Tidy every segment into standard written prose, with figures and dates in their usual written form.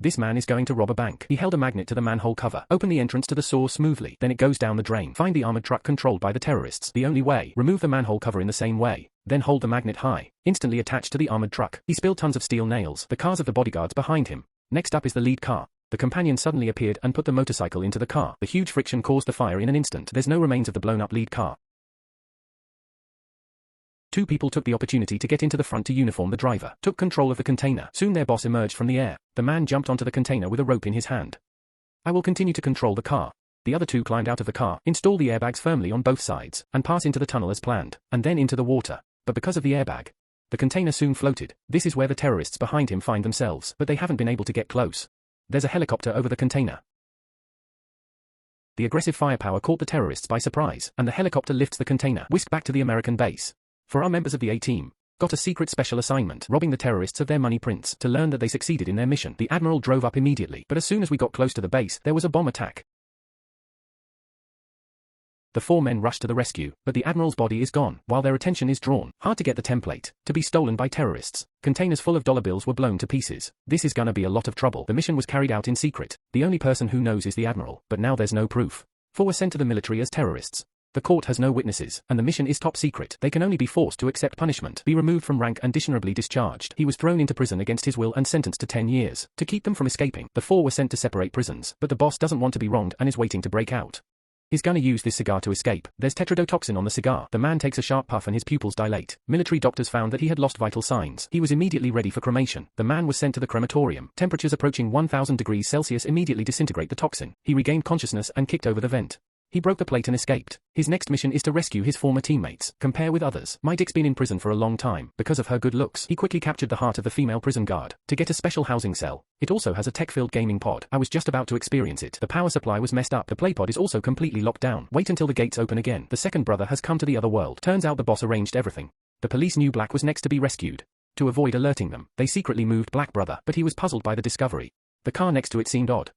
This man is going to rob a bank. He held a magnet to the manhole cover. Open the entrance to the sewer smoothly, then it goes down the drain. Find the armored truck controlled by the terrorists. The only way. Remove the manhole cover in the same way. Then hold the magnet high, instantly attached to the armored truck. He spilled tons of steel nails. The cars of the bodyguards behind him. Next up is the lead car. The companion suddenly appeared and put the motorcycle into the car. The huge friction caused the fire in an instant. There's no remains of the blown-up lead car. Two people took the opportunity to get into the front to uniform the driver. Took control of the container. Soon their boss emerged from the air. The man jumped onto the container with a rope in his hand. I will continue to control the car. The other two climbed out of the car, install the airbags firmly on both sides, and pass into the tunnel as planned, and then into the water. But because of the airbag, the container soon floated. This is where the terrorists behind him find themselves, but they haven't been able to get close. There's a helicopter over the container. The aggressive firepower caught the terrorists by surprise, and the helicopter lifts the container, whisked back to the American base. For our members of the A-Team, got a secret special assignment, robbing the terrorists of their money prints. To learn that they succeeded in their mission, the Admiral drove up immediately, but as soon as we got close to the base, there was a bomb attack. The four men rushed to the rescue, but the Admiral's body is gone, while their attention is drawn. Hard to get the template, to be stolen by terrorists. Containers full of dollar bills were blown to pieces. This is gonna be a lot of trouble. The mission was carried out in secret. The only person who knows is the Admiral, but now there's no proof. Four were sent to the military as terrorists. The court has no witnesses, and the mission is top secret. They can only be forced to accept punishment, be removed from rank and dishonorably discharged. He was thrown into prison against his will and sentenced to 10 years. To keep them from escaping, the four were sent to separate prisons, but the boss doesn't want to be wronged and is waiting to break out. He's gonna use this cigar to escape. There's tetrodotoxin on the cigar. The man takes a sharp puff and his pupils dilate. Military doctors found that he had lost vital signs. He was immediately ready for cremation. The man was sent to the crematorium. Temperatures approaching 1000 degrees Celsius immediately disintegrate the toxin. He regained consciousness and kicked over the vent. He broke the plate and escaped. His next mission is to rescue his former teammates. Compare with others. My Dick's been in prison for a long time. Because of her good looks, he quickly captured the heart of the female prison guard to get a special housing cell. It also has a tech-filled gaming pod. I was just about to experience it. The power supply was messed up. The playpod is also completely locked down. Wait until the gates open again. The second brother has come to the other world. Turns out the boss arranged everything. The police knew Black was next to be rescued. To avoid alerting them, they secretly moved Black brother, but he was puzzled by the discovery. The car next to it seemed odd.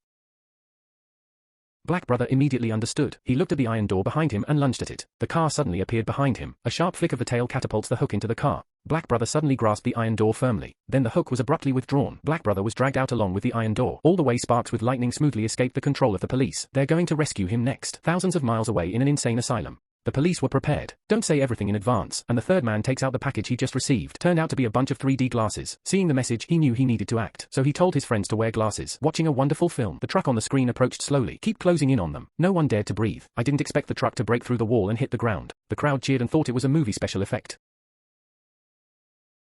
Black brother immediately understood. He looked at the iron door behind him and lunged at it. The car suddenly appeared behind him. A sharp flick of the tail catapults the hook into the car. Black brother suddenly grasped the iron door firmly. Then the hook was abruptly withdrawn. Black brother was dragged out along with the iron door. All the way Sparks with lightning smoothly escaped the control of the police. They're going to rescue him next. Thousands of miles away in an insane asylum. The police were prepared. Don't say everything in advance. And the third man takes out the package he just received. Turned out to be a bunch of 3D glasses. Seeing the message, he knew he needed to act. So he told his friends to wear glasses. Watching a wonderful film. The truck on the screen approached slowly. Keep closing in on them. No one dared to breathe. I didn't expect the truck to break through the wall and hit the ground. The crowd cheered and thought it was a movie special effect.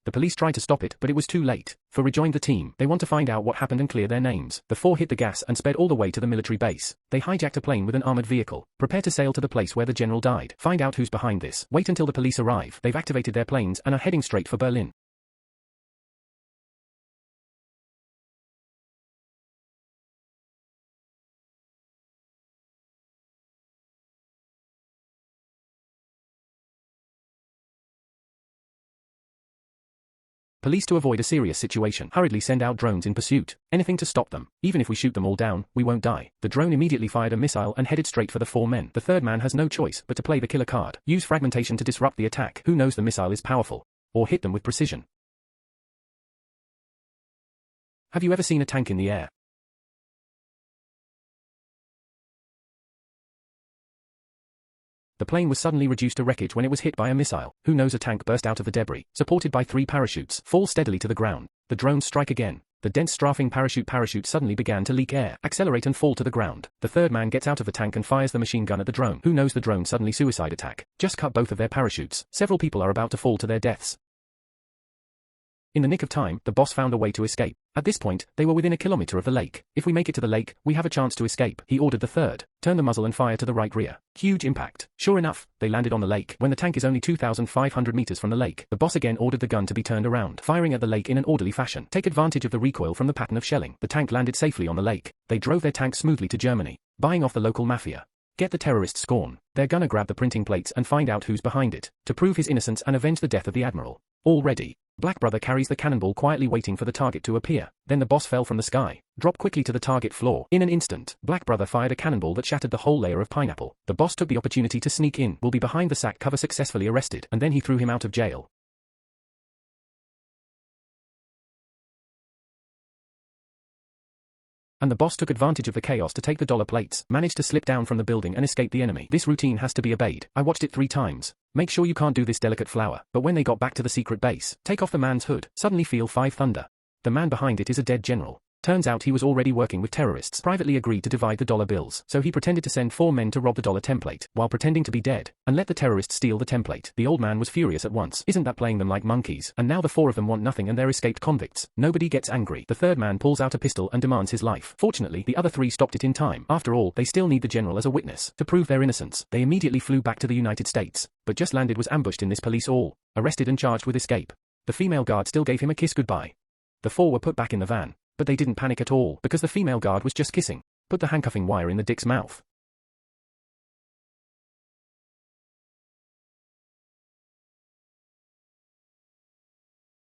The police tried to stop it, but it was too late. For rejoined the team. They want to find out what happened and clear their names. The four hit the gas and sped all the way to the military base. They hijacked a plane with an armored vehicle. Prepare to sail to the place where the general died. Find out who's behind this. Wait until the police arrive. They've activated their planes and are heading straight for Berlin. Police to avoid a serious situation hurriedly send out drones in pursuit. Anything to stop them. Even if we shoot them all down, we won't die. The drone immediately fired a missile and headed straight for the four men. The third man has no choice but to play the killer card. Use fragmentation to disrupt the attack. Who knows the missile is powerful. Or hit them with precision. Have you ever seen a tank in the air? The plane was suddenly reduced to wreckage when it was hit by a missile. Who knows a tank burst out of the debris, supported by 3 parachutes, fall steadily to the ground. The drones strike again. The dense strafing parachute suddenly began to leak air, accelerate and fall to the ground. The third man gets out of the tank and fires the machine gun at the drone. Who knows the drone suddenly suicide attack. Just cut both of their parachutes. Several people are about to fall to their deaths. In the nick of time, the boss found a way to escape. At this point, they were within a kilometer of the lake. If we make it to the lake, we have a chance to escape. He ordered the third. Turn the muzzle and fire to the right rear. Huge impact. Sure enough, they landed on the lake. When the tank is only 2,500 meters from the lake, the boss again ordered the gun to be turned around, firing at the lake in an orderly fashion. Take advantage of the recoil from the pattern of shelling. The tank landed safely on the lake. They drove their tank smoothly to Germany, buying off the local mafia. Get the terrorists scorn. They're gonna grab the printing plates and find out who's behind it, to prove his innocence and avenge the death of the admiral. All ready. Black brother carries the cannonball quietly waiting for the target to appear. Then the boss fell from the sky. Drop quickly to the target floor. In an instant, Black brother fired a cannonball that shattered the whole layer of pineapple. The boss took the opportunity to sneak in. Will be behind the sack cover successfully arrested. And then he threw him out of jail. And the boss took advantage of the chaos to take the dollar plates, managed to slip down from the building and escape the enemy. This routine has to be obeyed. I watched it 3 times. Make sure you can't do this, delicate flower. But when they got back to the secret base, take off the man's hood, suddenly feel 5 thunder. The man behind it is a dead general. Turns out he was already working with terrorists, privately agreed to divide the dollar bills, so he pretended to send 4 men to rob the dollar template, while pretending to be dead, and let the terrorists steal the template. The old man was furious at once. Isn't that playing them like monkeys? And now the 4 of them want nothing and they're escaped convicts. Nobody gets angry. The 3rd man pulls out a pistol and demands his life. Fortunately, the other 3 stopped it in time. After all, they still need the general as a witness, to prove their innocence. They immediately flew back to the United States, but just landed was ambushed in this police all, arrested and charged with escape. The female guard still gave him a kiss goodbye. The 4 were put back in the van. But they didn't panic at all, because the female guard was just kissing. Put the handcuffing wire in the dick's mouth.